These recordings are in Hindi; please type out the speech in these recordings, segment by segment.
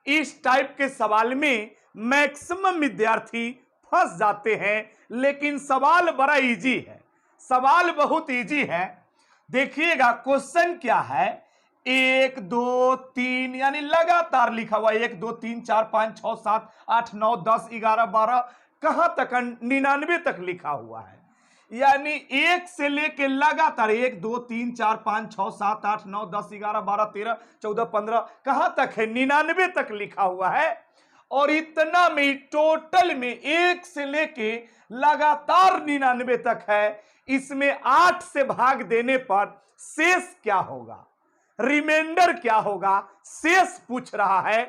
इस टाइप के सवाल में मैक्सिमम विद्यार्थी फंस जाते हैं, लेकिन सवाल बड़ा इजी है, सवाल बहुत इजी है। देखिएगा क्वेश्चन क्या है, 1 2 3 यानी लगातार लिखा हुआ 1 2 3 4 5 6 7 8 9 10 11 12 कहां तक 99 तक लिखा हुआ है। यानी एक से लेके लगातार 1 2 3 4 5 6 7 8 9 10 11 12 13 14 15 कहां तक है, 99 तक लिखा हुआ है। और इतना में टोटल में 1 से लेके लगातार 99 तक है। इसमें 8 से भाग देने पर शेष क्या होगा, रिमाइंडर क्या होगा, शेष पूछ रहा है।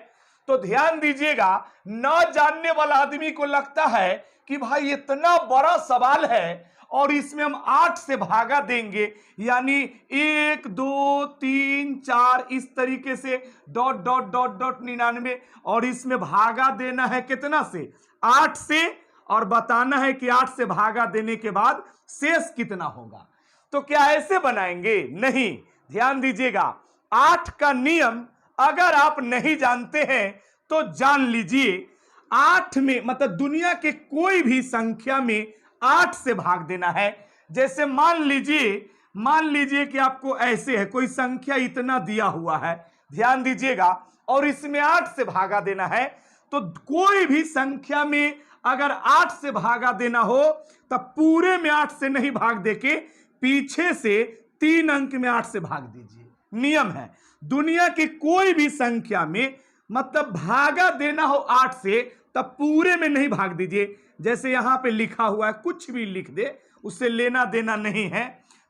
तो ध्यान दीजिएगा, न जानने वाला आदमी को लगता है कि भाई इतना बड़ा सवाल है और इसमें हम 8 से भागा देंगे, यानी 1 2 3 4 इस तरीके से डॉट डॉट डॉट डॉट 99 और इसमें भागा देना है कितना से, 8 से, और बताना है कि 8 से भागा देने के बाद शेष कितना होगा। तो क्या ऐसे बनाएंगे? नहीं। ध्यान दीजिएगा, 8 का नियम अगर आप नहीं जानते हैं तो जान लीजिए। 8 में मतलब दुनिया के कोई भी संख्या में 8 से भाग देना है। जैसे मान लीजिए कि आपको ऐसे है, कोई संख्या इतना दिया हुआ है, ध्यान दीजिएगा, और इसमें 8 से भागा देना है। तो कोई भी संख्या में अगर 8 से भागा देना हो तब पूरे में 8 से नहीं भाग देके पीछे से 3 अंक में 8 से भाग दीजिए। नियम है, दुनिया की कोई भी संख्या में मतलब भागा देना हो 8 से तब पूरे में नहीं भाग दीजिए। जैसे यहां पे लिखा हुआ है, कुछ भी लिख दे, उससे लेना देना नहीं है।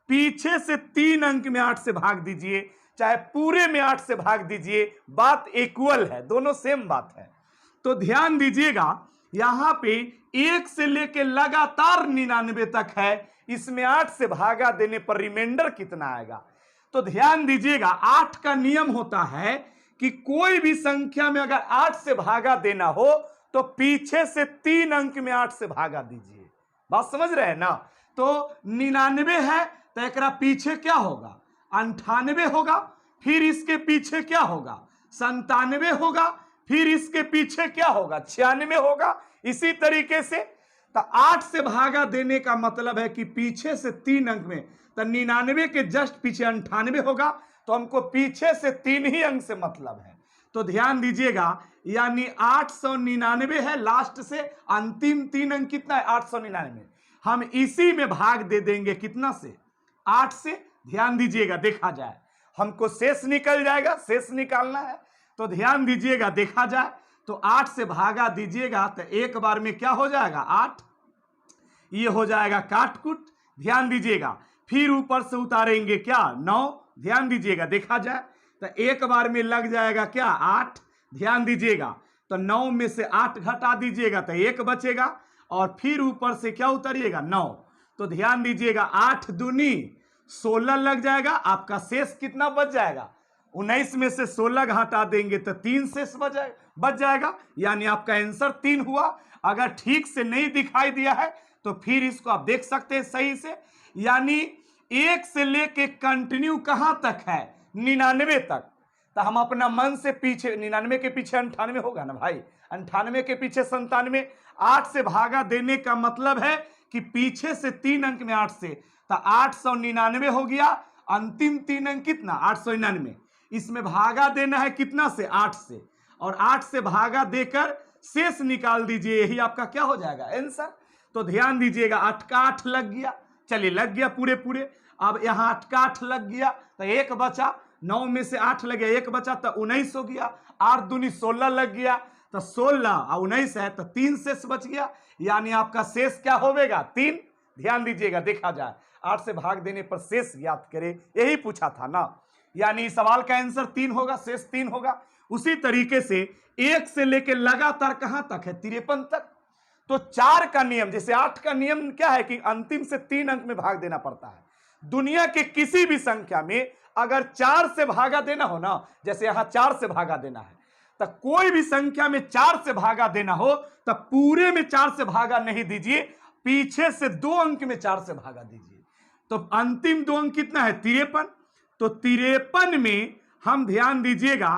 पीछे से 3 अंक में 8 से भाग दीजिए, चाहे पूरे में 8 से भाग दीजिए, बात इक्वल है, दोनों सेम बात है। तो ध्यान दीजिएगा, यहां पे 1 से लेके लगातार 99 तक है, इसमें 8 से भागा देने पर रिमाइंडर कितना आएगा। तो ध्यान दीजिएगा, 8 का नियम होता है कि कोई भी संख्या में अगर 8 से भागा देना हो तो पीछे से 3 अंक में 8 से भागा दीजिए। बात समझ रहे हैं ना। तो 99 है तो एक पीछे क्या होगा, 98 होगा, फिर इसके पीछे क्या होगा, 97 होगा, फिर इसके पीछे क्या होगा, 96 होगा। इसी तरीके से तो 8 से भागा देने का मतलब है कि पीछे से 3 अंक में, तो 99 के जस्ट पीछे 98 होगा, तो हमको पीछे से 3 ही अंक से मतलब है। तो ध्यान दीजिएगा, यानी 899 है, लास्ट से अंतिम 3 अंक कितना है, 899। हम इसी में भाग दे देंगे कितना से, 8 से। ध्यान दीजिएगा, देखा जाए, हमको शेष निकल जाएगा, शेष निकालना है। तो ध्यान दीजिएगा, देखा जाए तो 8 से भागा दीजिएगा तो एक बार में क्या हो जाएगा, 8, ये हो जाएगा काट कुट। ध्यान दीजिएगा, फिर ऊपर से उतारेंगे क्या, 9। ध्यान दीजिएगा, देखा जाए तो एक बार में लग जाएगा क्या, 8। ध्यान दीजिएगा, तो 9 में से 8 घटा दीजिएगा तो 1 बचेगा, और फिर ऊपर से क्या उतारिएगा, 9। तो ध्यान दीजिएगा, 8 दूनी 16 लग जाएगा, आपका शेष कितना बच जाएगा, 19 में से 16 घटा देंगे तो 3 शेष बच जाएगा, यानी आपका आंसर 3 हुआ। अगर ठीक से नहीं दिखाई दिया है तो फिर इसको आप देख सकते हैं सही से, यानी 1 से लेके कंटिन्यू कहां तक है, 99 तक। तो हम अपना मन से पीछे, 99 के पीछे 98 होगा ना भाई, 98 के पीछे 97, 8 से भागा देने का मतलब है कि पीछे से 3 अंक में 8 से, तो 899 हो गया। अंतिम 3 अंक कितना, 899, इसमें भागा देना है कितना से, 8 से, और 8 से भागा देकर शेष निकाल दीजिए, यही आपका क्या हो जाएगा, आंसर। तो ध्यान दीजिएगा, 8 का 8 लग गया, चलिए लग गया पूरे। अब यहाँ 8 का 8 लग गया तो 1 बचा, 9 में से 8 लग गया, 1 बचा तो 19 हो गया, 8 दूनी 16 लग गया, तो 16 और 19 है तो 3 शेष बच गया, यानी आपका शेष क्या होगा, 3। ध्यान दीजिएगा, देखा जाए 8 से भाग देने पर शेष ज्ञात करें, यही पूछा था ना, यानी सवाल का आंसर 3 होगा, शेष 3 होगा। उसी तरीके से 1 से लेकर लगातार कहां तक है, 53 तक। तो 4 का नियम, जैसे 8 का नियम क्या है कि अंतिम से 3 अंक में भाग देना पड़ता है। दुनिया के किसी भी संख्या में अगर 4 से भागा देना हो ना, जैसे यहां 4 से भागा देना है, तो कोई भी संख्या में 4 से भागा देना हो तो पूरे में 4 से भागा नहीं दीजिए, पीछे से 2 अंक में 4 से भागा दीजिए। तो अंतिम 2 अंक कितना है, 53। तो 53 में हम ध्यान दीजिएगा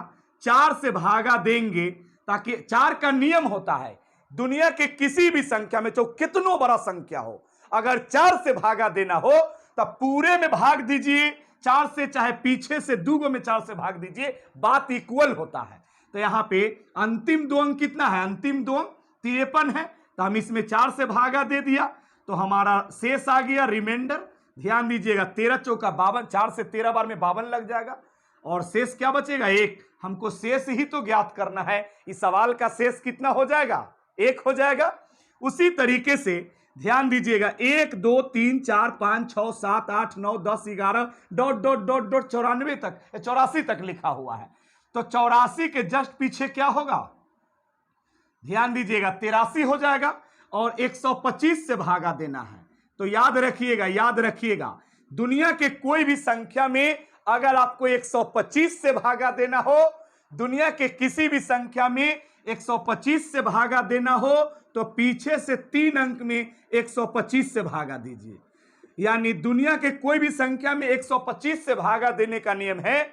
4 से भागा देंगे, ताकि 4 का नियम होता है दुनिया के किसी भी संख्या में, चाहे कितनो बड़ा संख्या हो, अगर 4 से भागा देना हो तब पूरे में भाग दीजिए 4 से, चाहे पीछे से 2 में 4 से भाग दीजिए, बात इक्वल होता है। तो यहां पे अंतिम 2 अंक कितना है, अंतिम 2 अंक 53 है, तो हम इसमें 4 से भागा दे दिया तो हमारा शेष आ गया रिमाइंडर। ध्यान दीजिएगा 13 चौका 52, 4 से 13 बार में 52 लग जाएगा और शेष क्या बचेगा, 1। हमको शेष ही तो ज्ञात करना है, इस सवाल का शेष कितना हो जाएगा, 1 हो जाएगा। उसी तरीके से ध्यान दीजिएगा 1 2 3 4 5 6 7 8 9 10 11 डॉट डॉट डॉट डॉट 94 तक, 84 तक लिखा हुआ है, तो 84 के जस्ट पीछे क्या होगा, ध्यान दीजिएगा 83 हो जाएगा और 125 से भागा देना है। तो याद रखिएगा दुनिया के कोई भी संख्या में अगर आपको 125 से भागा देना हो, दुनिया के किसी भी संख्या में 125 से भागा देना हो, तो पीछे से 3 अंक में 125 से भागा दीजिए। यानी दुनिया के कोई भी संख्या में 125 से भागा देने का नियम है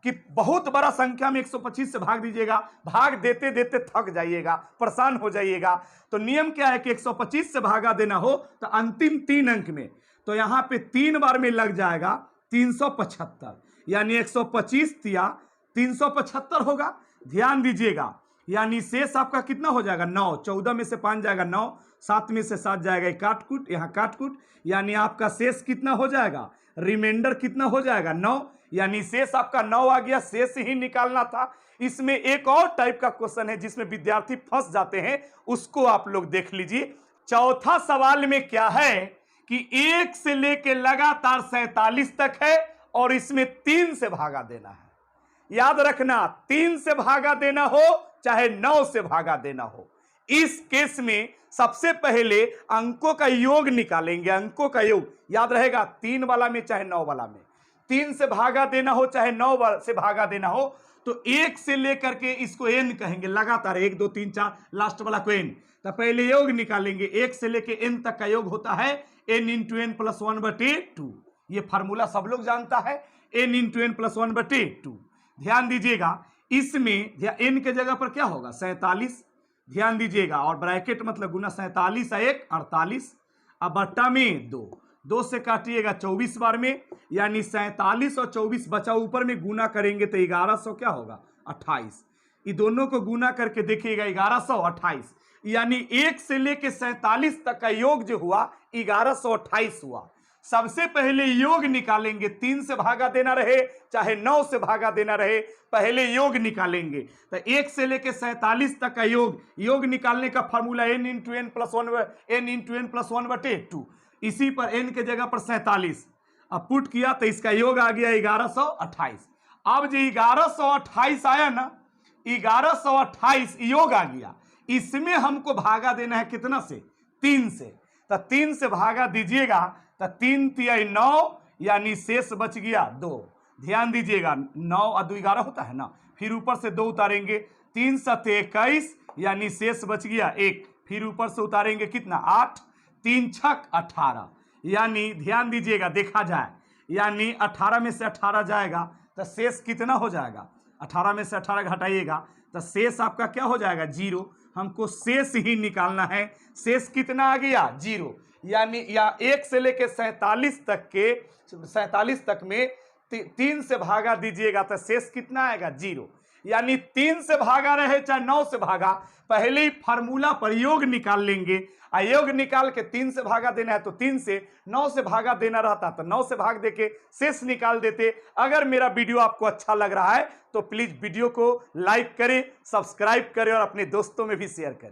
कि बहुत बड़ा संख्या में 125 से भाग दीजिएगा, भाग देते देते थक जाइएगा, परेशान हो जाइएगा। तो नियम क्या है कि 125 से भागा देना हो तो अंतिम 3 अंक में, तो यहां पे 3 बार में लग जाएगा 375, यानी 125 या 375 होगा। ध्यान दीजिएगा, यानी शेष आपका कितना हो जाएगा, 9। 14 में से 5 जाएगा 9, 7 में से 7 जाएगा, काटकुट यहाँ काटकुट, यानी आपका शेष कितना हो जाएगा, रिमाइंडर कितना हो जाएगा, 9, यानी शेष आपका 9 आ गया। शेष ही निकालना था। इसमें एक और टाइप का क्वेश्चन है जिसमें विद्यार्थी फंस जाते हैं, उसको आप लोग देख लीजिए। चौथा सवाल में क्या है कि 1 से लेके लगातार 47 तक है और इसमें 3 से भागा देना है। याद रखना 3 से भागा देना हो चाहे 9 से भागा देना हो, इस केस में सबसे पहले अंकों का योग निकालेंगे। अंकों का योग याद रहेगा, 3 वाला में चाहे 9 वाला में 3 से भागा देना हो चाहे 9 से भागा देना हो, तो 1 से लेकर के इसको n कहेंगे लगातार, 1 2 3 4 लास्ट वाला को n। तो पहले योग निकालेंगे, 1 से लेके n तक का योग होता है n इंटू n प्लस 1/2। ये फार्मूला सब लोग जानता है, n इंटू n प्लस 1/2। ध्यान दीजिएगा इसमें n के जगह पर क्या होगा, 47। ध्यान दीजिएगा, और ब्रैकेट मतलब गुना 47 1 48, अब बट्टा में 2 से काटिएगा 24 बार में, यानी 47 और 24 बचा, ऊपर में गुना करेंगे तो 1100 क्या होगा, 28। ये दोनों को गुना करके देखिएगा 1128, यानी 1 से लेके 47 तक का योग जो हुआ 1128 हुआ। सबसे पहले योग निकालेंगे, 3 से भागा देना रहे चाहे 9 से भागा देना रहे, पहले योग निकालेंगे। तो 1 से लेके 47 तक का योग निकालने का formula n into n plus 1/2। इसी पर n के जगह पर 47 अब पुट किया तो इसका योग आ गया 1128। अब जो 1128 आया ना, 1128 योग आ गया, इसमें हमको भागा देना है कितना से, 3 से। तो 3 से भागा दीजिएगा तो 3 3 9, यानी शेष बच गया 2। ध्यान दीजिएगा 9 और 2 11 होता है ना, फिर ऊपर से 2 उतारेंगे, 3 7 21, यानी शेष बच गया 1, फिर ऊपर से उतारेंगे कितना 8, 3 6 18, यानी ध्यान दीजिएगा देखा जाए, यानी 18 में से 18 जाएगा तो शेष कितना हो जाएगा, 18 में से 18 घटाइएगा तो शेष आपका क्या हो जाएगा, 0। हमको शेष ही निकालना है, शेष कितना आ गया, 0। यानी या 1 से लेके 47 तक में 3 से भागा दीजिएगा तो शेष कितना आएगा, 0। यानी 3 से भागा रहे चाहे 9 से भागा, पहले ही फार्मूला पर योग निकाल लेंगे। योग निकाल के 3 से भागा देना है तो 3 से, 9 से भागा देना रहता तो 9 से भाग देके शेष निकाल देते। अगर मेरा वीडियो आपको अच्छा लग रहा है तो प्लीज वीडियो को लाइक करें, सब्सक्राइब करें और अपने दोस्तों में भी शेयर करें।